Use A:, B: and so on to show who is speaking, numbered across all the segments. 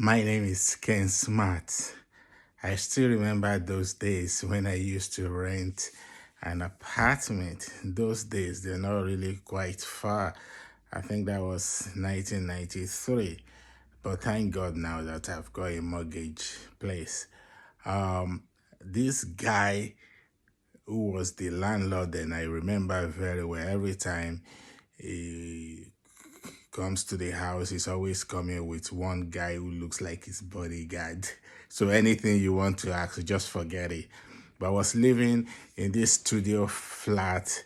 A: My name is Ken Smart. I still remember those days when I used to rent an apartment. Those days, they're not really quite far. I think that was 1993. But thank God now that I've got a mortgage place. This guy who was the landlord then, I remember very well. Every time he comes to the house, he's always coming with one guy who looks like his bodyguard. So anything you want to ask, just forget it. But I was living in this studio flat,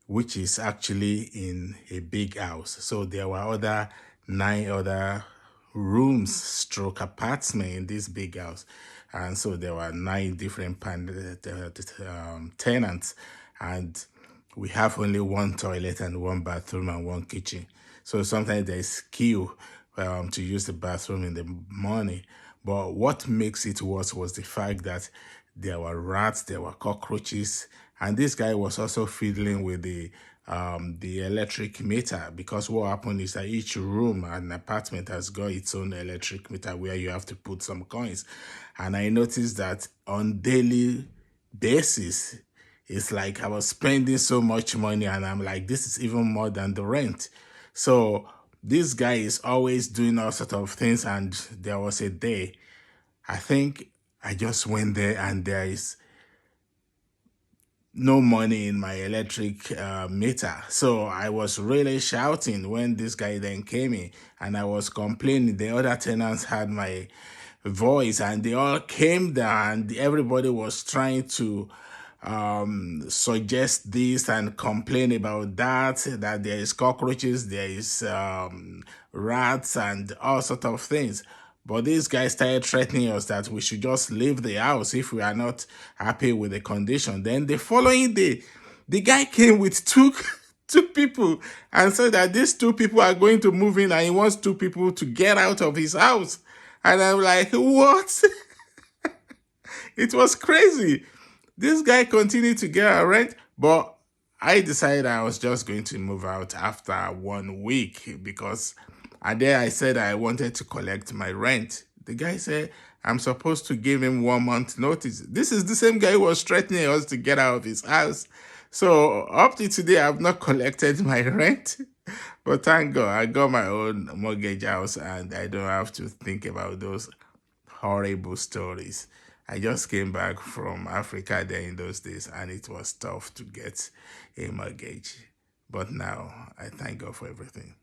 A: which is actually in a big house. So there were nine other rooms stroke apartment in this big house. And so there were nine different tenants. And we have only one toilet and one bathroom and one kitchen. So sometimes there's queue to use the bathroom in the morning. But what makes it worse was the fact that there were rats, there were cockroaches, and this guy was also fiddling with the electric meter, because what happened is that each room and apartment has got its own electric meter where you have to put some coins. And I noticed that on daily basis, it's like I was spending so much money, and I'm like, this is even more than the rent. So this guy is always doing all sort of things. And there was a day, I think I just went there and there is no money in my electric meter. So I was really shouting when this guy then came in, and I was complaining. The other tenants had my voice and they all came down, and everybody was trying to suggest this and complain about that there is cockroaches, there is rats and all sort of things. But these guys started threatening us that we should just leave the house if we are not happy with the condition. Then the following day, the guy came with two people and said that these two people are going to move in and he wants two people to get out of his house. And I'm like, what? It was crazy. This guy continued to get a rent, but I decided I was just going to move out after 1 week, because and then I said I wanted to collect my rent. The guy said I'm supposed to give him 1 month notice. This is the same guy who was threatening us to get out of his house. So up to today, I've not collected my rent. But thank God, I got my own mortgage house and I don't have to think about those horrible stories. I just came back from Africa there in those days, and it was tough to get a mortgage. But now I thank God for everything.